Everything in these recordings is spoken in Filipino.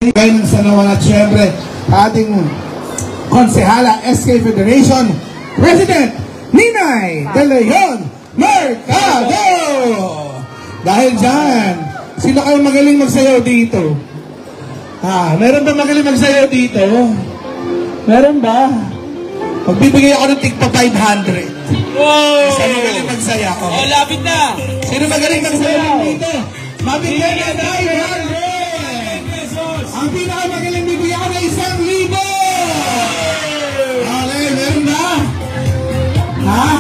Kayo ng Sanawan at syempre ating konsehala SK Federation President Ninay De Leon Mercado. Dahil dyan, sino kayo magaling magsayaw dito? Meron ba magaling magsayaw dito? Meron ba? Magbibigay ako ng tigpa 500. Wow! Sino magaling magsayaw? Oh, lapit na! Sino magaling magsayaw dito? Mabigyan na 500! Ang pinakamagaling bibigyan ko na 1,000! Okay, meron ba?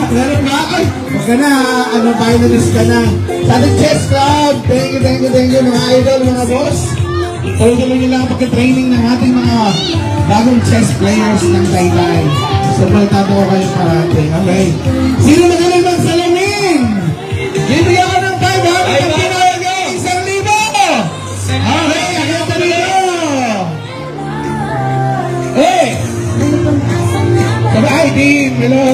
Meron ba? Ay, huwag ka na, finalist ka na. Sa ating chess club, thank you mga idol, mga boss. Tuloy nyo lang ang pagka-training ng ating mga bagong chess players ng Taytay. Supportado ko kayo parati. Okay. Sino magaling magsalamin? Bibigyan ko ng 500 ang pinawagay 1,000! Okay, akita dito! Hey! Sabay, team! Hello!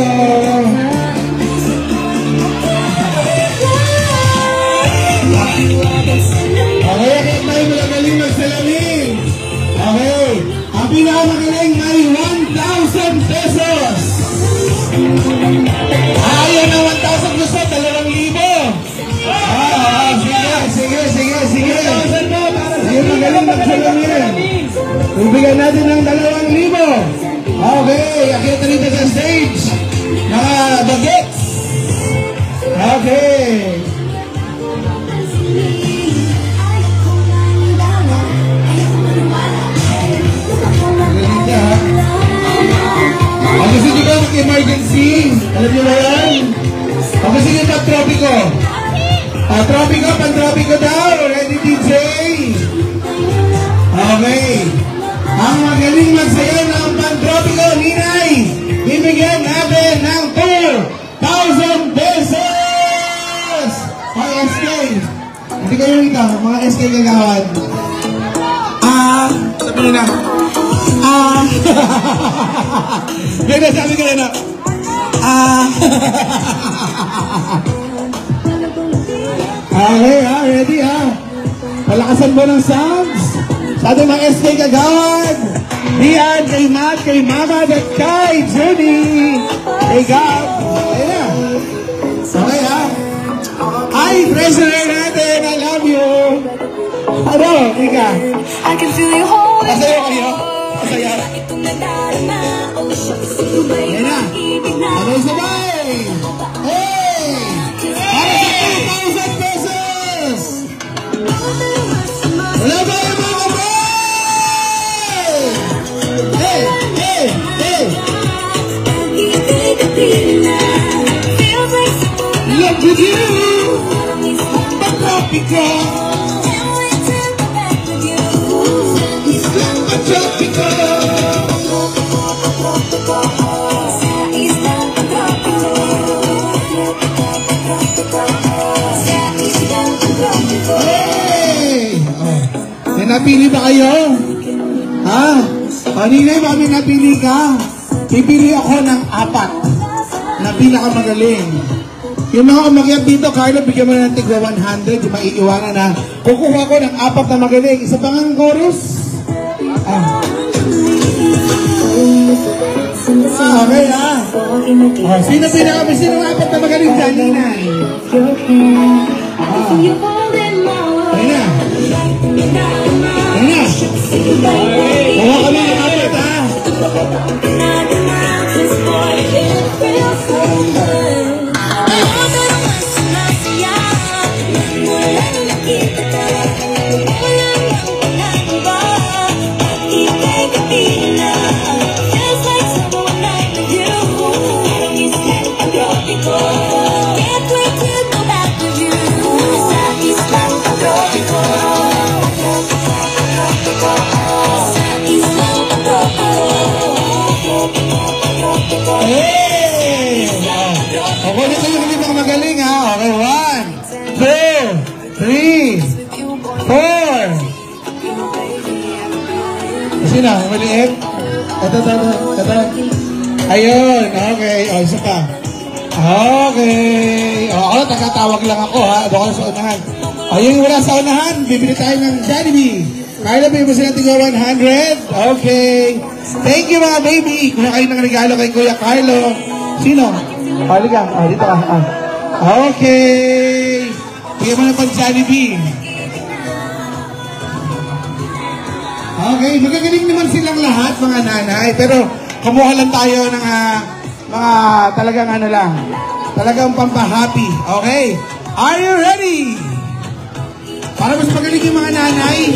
Okay, akit tayo magaling magsalamin. Okay, ang pinakamagaling may 1,000 pesos. Ayaw na 1,000 gusto, 2,000. Sige. Sige, magaling magsalamin. Bibigyan natin ng 2,000. Okay, akit rito sa stage. Mga bagets. Okay. Ang gusto nyo ba mag-emergency? Alam nyo ba yan? Ang gusto nyo pag-tropiko? Pan-tropiko daw. Ready, DJ? Okay. Ang magaling magsayaw ng pan-tropiko, Ninay, bibigyan natin ng 4,000 pesos! Mga SK. Hindi kayo rito, mga SK gagawad. Sabi nyo na. Ganda, sabi ko na. Okay, ready Palakasan mo ng sounds. Sa ating mga SK kagawad. Diyan, kay Matt, kay Mama, at kay Judy. Kay Gab. Ayan na. Okay Ay, treasurer natin. I love you. Ano, Ika? I can feel you holding. Masaya kayo? Masaya. Ayan na. Sabay. Hey! Para sa 2,000 pesos! Wala ba yung mga kapay? Hey! Look at you! Pag-tropiko! Islang pag-tropiko! May napili ba kayo? Ninay, mami, napili ka. Pipili ako ng 4 na pinakamagaling. Yung mga umakyat dito, Carlo, bigyan mo na ng tigwa 100. Yung maiiwanan na. Kukuha ko ng 4 na magaling. Isa pang ang chorus. Okay, sino sino ang 4 na magaling dyan, Ninay? Ayun na. Kuha kami ng 4. Sino? Maliit? Ito. Ayun, okay. Isa pa. Okay. Ako, takatawag lang ako ha. Doon ko sa unahan. Ayun, wala sa unahan. Bibili tayo ng Jollibee. Carlo, bigyan mo sila tiga 100. Okay. Thank you mga baby. Kuha kayo ng regalo kay Kuya Carlo. Sino? Halika. Dito ka. Okay. Bigyan mo na pang Jollibee. Okay. Magagaling naman silang lahat mga nanay. Pero kumuha lang tayo ng mga talagang ano lang. Talagang pampahappy. Okay. Are you ready? Para mas magaling yung mga nanay.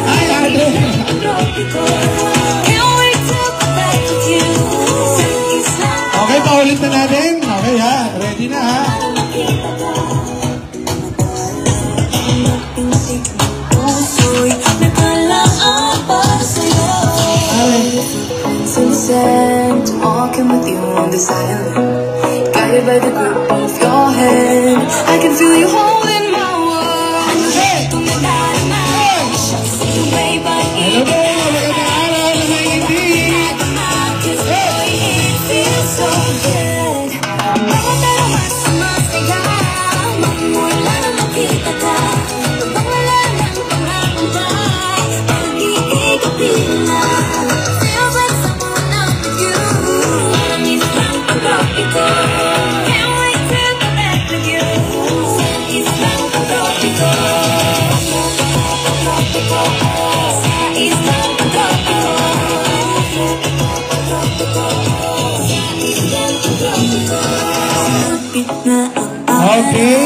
Ay, ate. Okay, paulit na natin. Okay ha, ready na ha. Sunset, walking with you on this island, guided by the grip of your hand. I can feel you holding my world. Hey! Hello po, magandang araw na may hindi. Okay.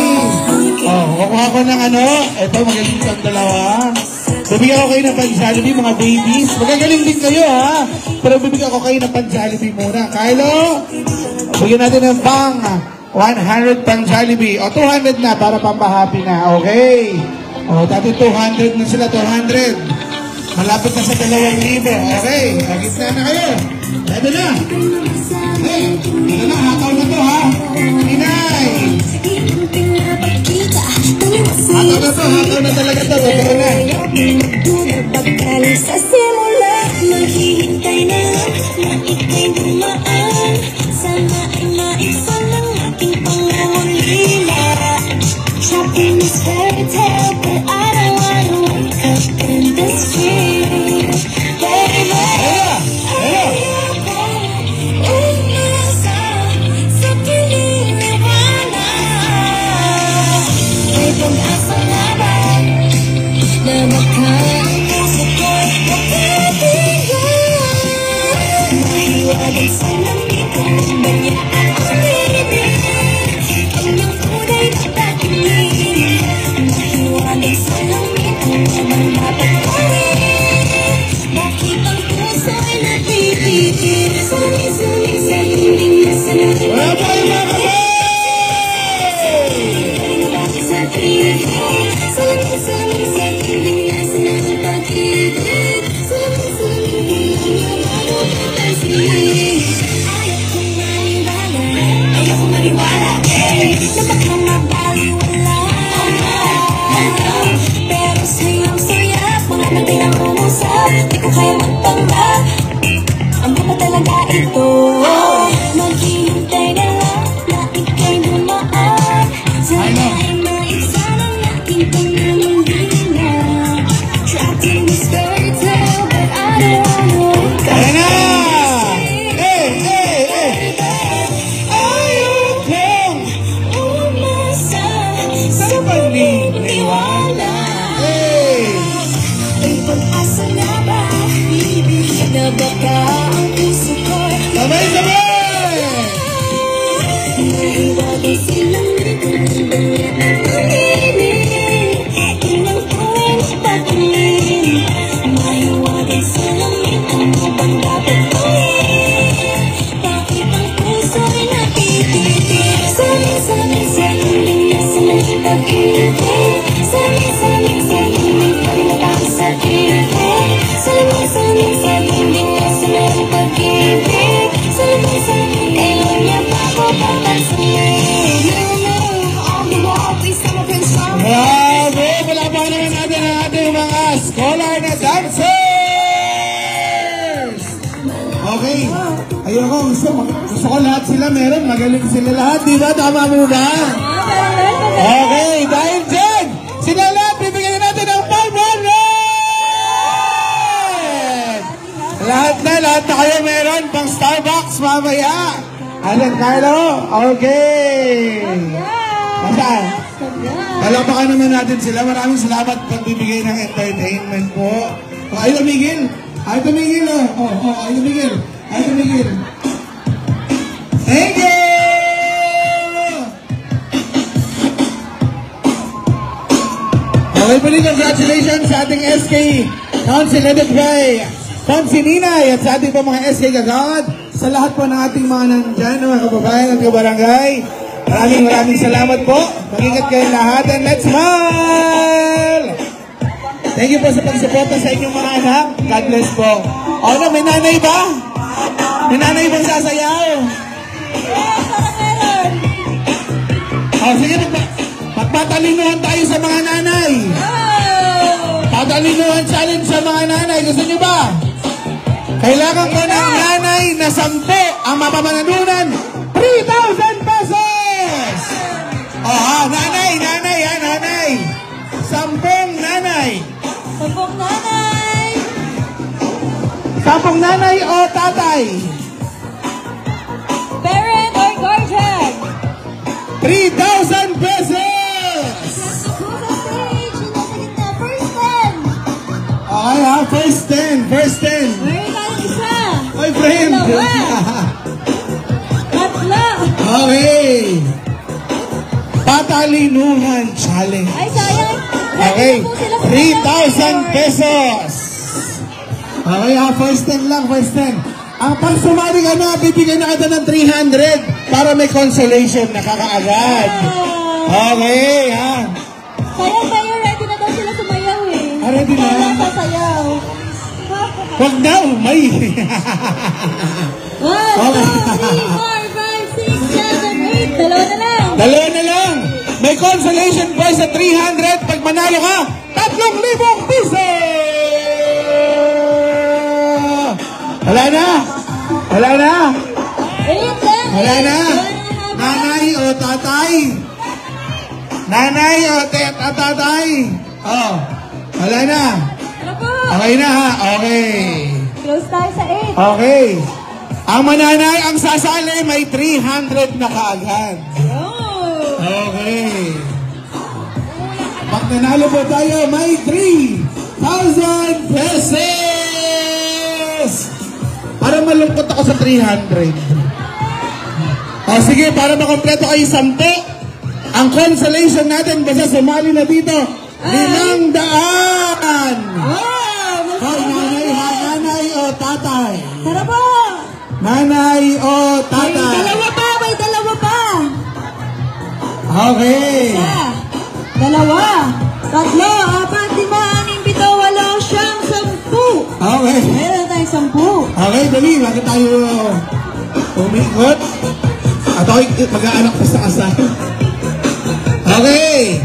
Kukuha ko ng ano. Ito, magaling kang dalawa. Bibigyan ko kayo ng pan-Jollibee, mga babies. Magagaling din kayo, ha? Pero bibigyan ko kayo ng pan-Jollibee muna. Kylo, bigyan natin ng pang 100 pan-Jollibee. O, 200 na para pampahappy na. Okay. O, dati 200 na sila, 200. Malapit na sa 2,000. Okay. Gitna na kayo. Ito na. Hey, ito na. Hataw na to, ha? Inay. Hataw na talaga to. Totoo na. Sa simula, maghihintay na na ika'y dumaan. Sana ay maisa ng aking pangungulila. Trapped in this fairy tale, but I don't wanna wake up in this dream. Baby, di ko kaya magpanggap. Ang baba talaga ito. Maghihintay na lang na ika'y dumaan. Sana ay maisa ng aking pangungulila. Trapped in this fairy tale, but I don't wanna wake up. Ayan na! Ayaw kong umasa sa paniniwala. May pag-asa na ba? Na baka ang puso ko'y Sabay-sabay! mahiwagay silang nagkakandang at pag-ibig. Ilang tuwing pagtingin, mahiwagay silang nagkakandang dapat gawin. Bakit ang puso'y napipitig? Sabi-sabi sa hiling nasa may pag-ibig. Sabi-sabi sa hiling paglalang sa ibig. Sabi-sabi sa hiling nasa may pag-ibig. Sabi-sabi kailan niya pa ako papansin. All the more, please come up and show me. Grabe! Palaban naman natin ang ating mga scholar na dancers! Okay. Ayoko, gusto ko lahat sila meron. Magaling sila lahat. Diba? Tama mo ba? Okay. Dahil dyan, sila lahat bibigyan na tayo meron pang Starbucks mamaya. Alan Carlo? Okay. Masaan? Palapakan naman natin sila. Maraming salamat pagbibigay ng entertainment po. Oh, ay tumigil. Ay tumigil. Ay tumigil. Ay tumigil. Thank you! Okay po rin, congratulations sa ating SK Council headed by Fonsi Ninay at sa ating po mga SK Kagawad, sa lahat po ng ating mga nandyan, mga kababayan at kabarangay. Maraming salamat po. Mag-ingat kayo lahat and let's smile! Thank you po sa pagsuporta sa inyong mga anak. God bless po. O na, may nanay ba? May nanay bang sasayaw? O sige, magpatalinuhan tayo sa mga nanay. Patalinuhan challenge sa mga nanay. Gusto nyo ba? Kailangan ko ng nanay na 10 ang mapamanalunan. 3,000 pesos! O ha, nanay. 10 nanay. 10 nanay o tatay? Parent or guardian? 3,000 pesos! Okay ha, first 10. Meron tayong isa. My friend! Tatlo. Okay. Patalinuhan challenge. Ay, sayang. Okay, 3,000 pesos. Okay ha, first 10 lang, first 10. Ang pag sumali ka na, bibigyan na kita ng 300 para may consolation na kakaagad. Okay ha. Sayang tayo, ready na daw sila sumayaw eh. Ready na? Kaya sasayaw. Wag na, may. 1, 2, 3, 4, 5, 6, 7, 8. Dalawa na lang. May consolation prize sa 300. Pag manalo ka, 3,000 piso! Wala na? Wala na. Nanay o tatay? Tatay? Oh, wala na. Ano po? Okay na ha, okay. Close tayo sa 8. Okay. Ang mananay, ang sasali, may 300 na kaagad. Okay. Pag nanalo po tayo, may 3,000 pesos! Para malungkot ako sa 300. O sige, para makompleto kayo 10, ang consolation natin, basta sumali na dito, 500! Nanay o tatay? Tara po. Nanay o tatay? May dalawa pa. Okay. Isa, 2, 3, 4, 5, 6, 7, 8. Okay. Meron tayong 10. Okay, dali. Bakit tayo umikot? At ako'y mag-aanak pa sa kasal. Okay.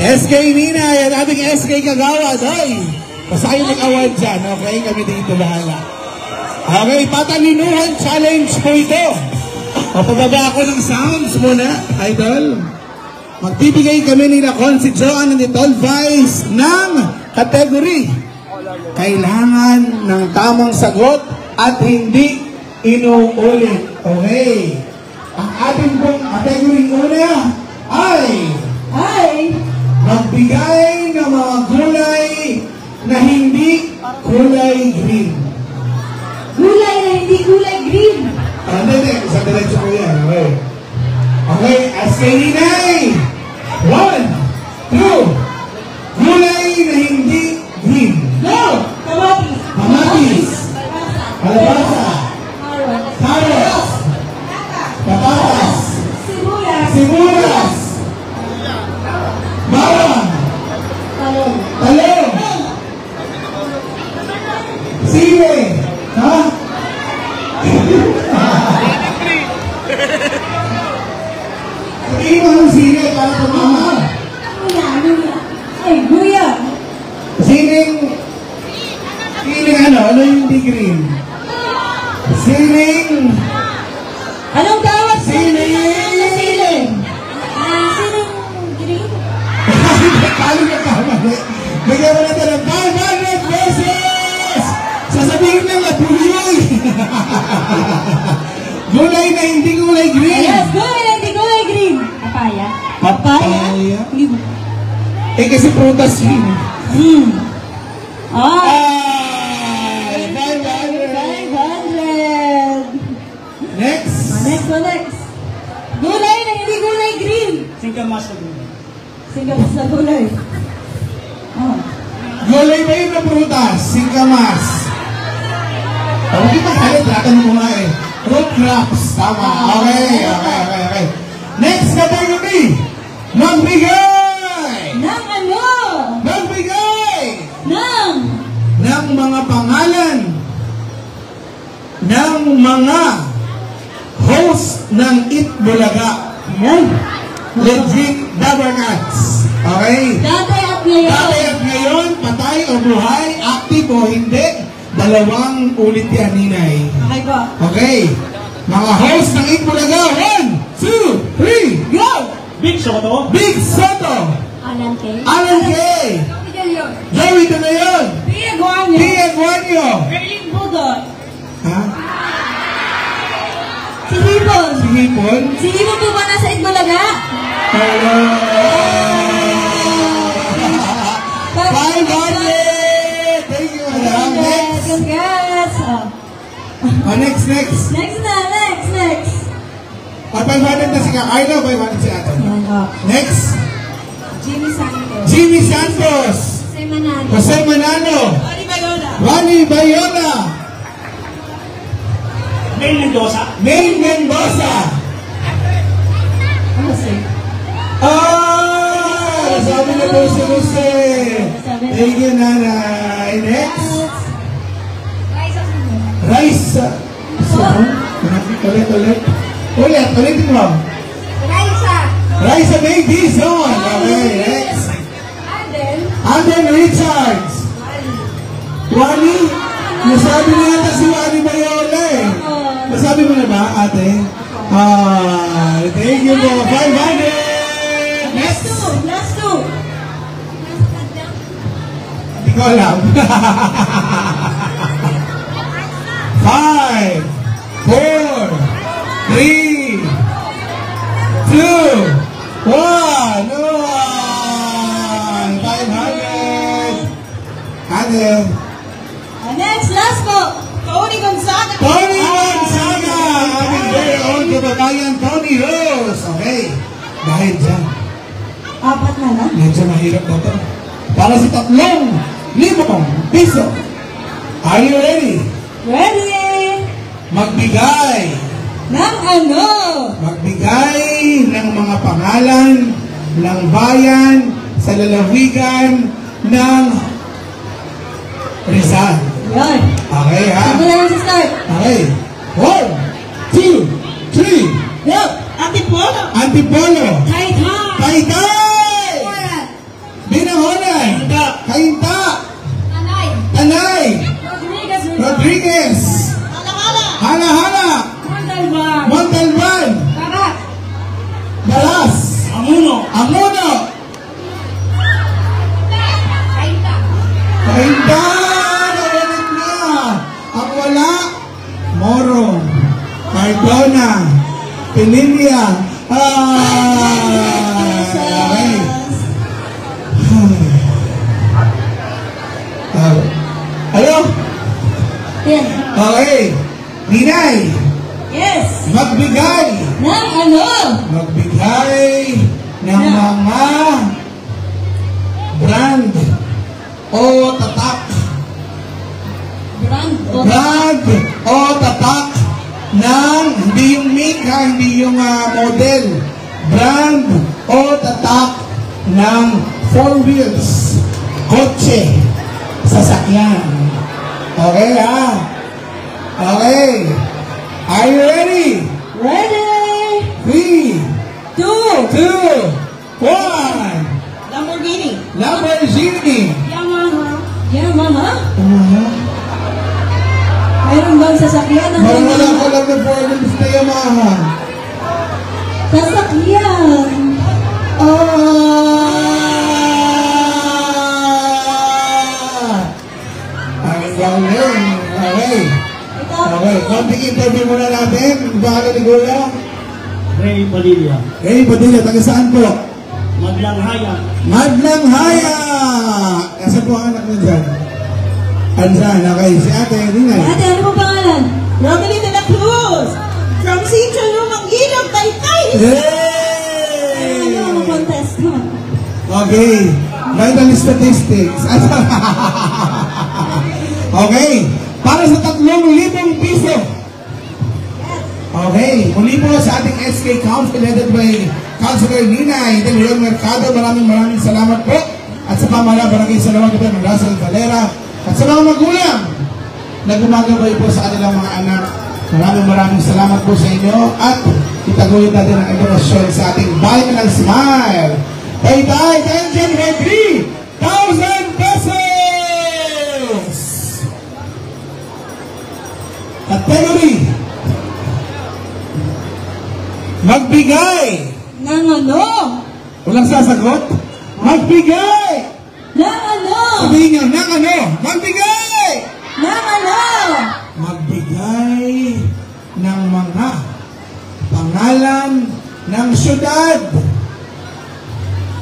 SK Nina, yan ating SK Kagawad. Hoy, basta kayo mag-award dyan. Okay, kami dito bahala. Okay, patalinuhan challenge po ito. Papababa ako ng sounds muna, idol. Magbibigay kami nila Consi Joan and the Tall Vice ng category. Kailangan ng tamang sagot at hindi inuulit. Okay. Ang ating pong category una ay magbigay ng mga gulay na hindi kulay green. Gulay na hindi kulay green. Hindi. Sa diretso ko yan. Okay. Okay. As kay Ninay. 1, 2. Gulay na hindi green. Go! Kamatis. Kalabasa. Carrots. Patatas. Sibuyas. Bawang. Talong. Sili. Ha? Sabihin mo ang sili para tumama. Ay, guya. Siling ano? Ano yung hindi green? Siling. Anong tawag sa Siling. siling? Siling green? Kali ka kamali. Bigyan mo natin ng 500 pesos! Sasabihin lang na buyoy! Gulay na hindi gulay green. Yes, gulay, hindi gulay green. Papaya. Papaya. Hindi mo. Eh kasi prutas yun. Ah, Ay! 500! 500. Next! Next. Gulay na hindi gulay green. Singkamas na gulay. Singkamas na gulay. Oh. Gulay ba yun na prutas? Singkamas. Hindi pa kalit, lakan mo nga eh. Root crops. Tama. Okay. Next category. Magbigay! Nang ano? Magbigay! Nang Ng mga pangalan ng mga host ng Eat Bulaga. Yan. Legit Dabarkats. Okay? Dati at ngayon. Dati at ngayon, patay o buhay, active o hindi, dalawang ulit yan, Ninay. Okay po. Okay. Mga host ng Eat Bulaga. 1, 2, 3, go! Big Soto. Big Soto. Alan K. Alan K. Joey de Leon. Pia Guanyo. Pia Guanyo. Erling Budot. Ha? Si Hipon. Si Hipon. Si Hipon po ba nasa Itbulaga? Hello. 500. Thank you, madam. Next. Congrats. Next. Next. 500 na si Kakaino, 500 si Ato. Yan, Next. Jimmy Santos. Jimmy Santos. Jose Manalo. Jose Manalo. Ronnie Bayola. Ronnie Bayola. May Mendoza. May Mendoza. Ano sir? Nasabi na po si Jose. Thank you, Nanay. Next. Raisa. Ulit mo. Raisa May Dizon. Okay, next. Alden Richards. Wani. Nasabi na yata si Wani Bayola eh. Nasabi mo na ba, ate? Thank you po. 500. Next. Last two. Hindi ko alam. 5, 4, 3, 2, 1. 500. Ate. Next, last po. Tony Gonzaga. Tony Gonzaga! Aming very own kababayan, Tony Rose. Okay. Dahil dyan, Apat na na. medyo mahirap na to. Para sa 3,000 piso. Are you ready? Ready? Magbigay. Nang ano? Magbigay ng mga pangalan ng bayan sa lalawigan ng Rizal. Yan. Okay, ha? Ako na lang sa start. Okay. 1, 2, 3. Go! Antipolo. Antipolo. Taytay. Taytay. Oran. Binangonan. Kainta. Tanay. Tanay. Rodriguez. Rodriguez. Alakala. Hala-hala. Montalban. Montalban. Karat. Balas. Amuno. Amuno. Kainta. Kainta. Nawalit na. Ang wala. Morong. Cardona. Pinilia. Okay. Hello? Yan. Okay. Ninay. Yes. Magbigay. Nang ano? Magbigay ng mga brand o tatak. Brand o Brand o tatak ng, hindi yung make ha, hindi yung model. Brand o tatak ng 4 wheels. Kotse. Sasakyan. Okay ha? Okay. Are you ready? Ready? 3, 2, 1. Lamborghini. Lamborghini. Yamaha. Yamaha? Yamaha? Mayroon bang sasakyan ng Parang wala Yamaha? ko lang na 4 wheels na Yamaha. Sasakyan. Ang galing. Okay. Ito Okay, konting interview muna natin. Bahala ni Kuya. Ray Padilla. Hey, Padilla, taga saan po? Maglanghaya. Maglanghaya! Kasi po ang anak mo dyan? Andyan, okay. Si ate, Ninay. Ate, ano po pangalan? Romelie de la Cruz! From Sitio Lumang Ilog, Taytay! Yay! Ano, mag-contest ko. Okay. Vital statistics. Okay. Para sa 3,000 piso. Okay. Muli po sa ating SK Council headed by Councilor Ninay del Real Mercado. Maraming salamat po. At sa pamahala, maraming salamat po ng Russell Valera. At sa mga magulang na gumagabay po sa kanilang mga anak. Maraming salamat po sa inyo. At itaguyod natin ang edukasyon sa ating Bayan ng Smile. Taytay, attention for 3,000 pesos! Category. Magbigay. Nang ano? Walang sasagot? Magbigay. Nang ano? Sabihin nyo, nang ano? Magbigay. Nang ano? Magbigay ng mga pangalan ng syudad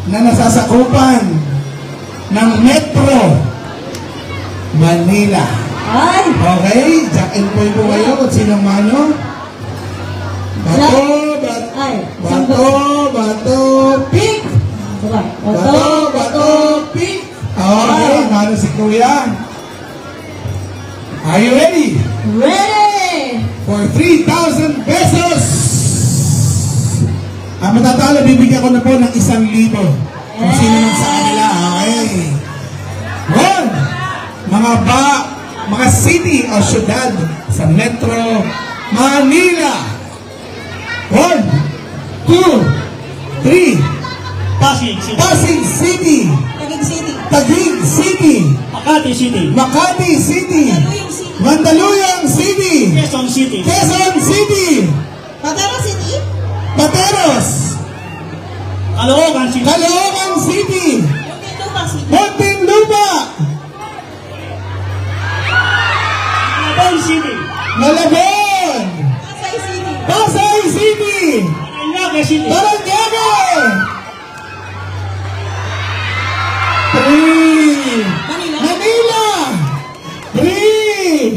na nasasakupan ng Metro Manila. Ay! Okay? Jack and Poy po kayo kung sinong mano. Bato, Ay! bato, pink! Sabay. Bato, pink! Okay, mano si Kuya. Are you ready? Ready! For 3,000 pesos! Ang matatalo, bibigyan ko na po ng 1,000. Kung sino man sa kanila. Okay. One, mga city o syudad sa Metro Manila. 1, 2, 3. Pasig City. Pasig City. Taguig City. Taguig City. Makati City. Makati City. Mandaluyong City. Mandaluyong City. Quezon City. Quezon City. Patara City. Pateros. Caloocan City. Caloocan City. Muntinlupa City. Muntinlupa. Malabon City. Malabon. Pasay City. Pasay City. Paranaque City. Paranaque. 3. Manila. Manila. 3.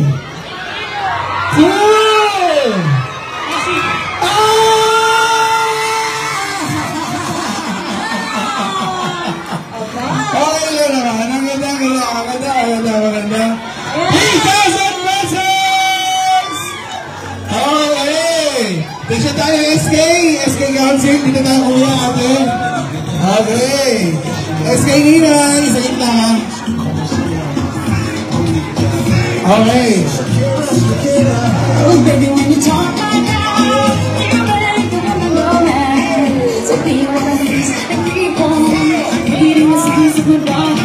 2. Pasig. Okay lang naman. Ang ganda. 3,000 pesos! Okay. Dito tayo SK Council. Dito tayo kuya ate. Okay. SK Ninay. Sa gitna. Okay. Oh, baby, when you talk like that, you better give them a romance. So be what it is, and keep on beating us against the ground.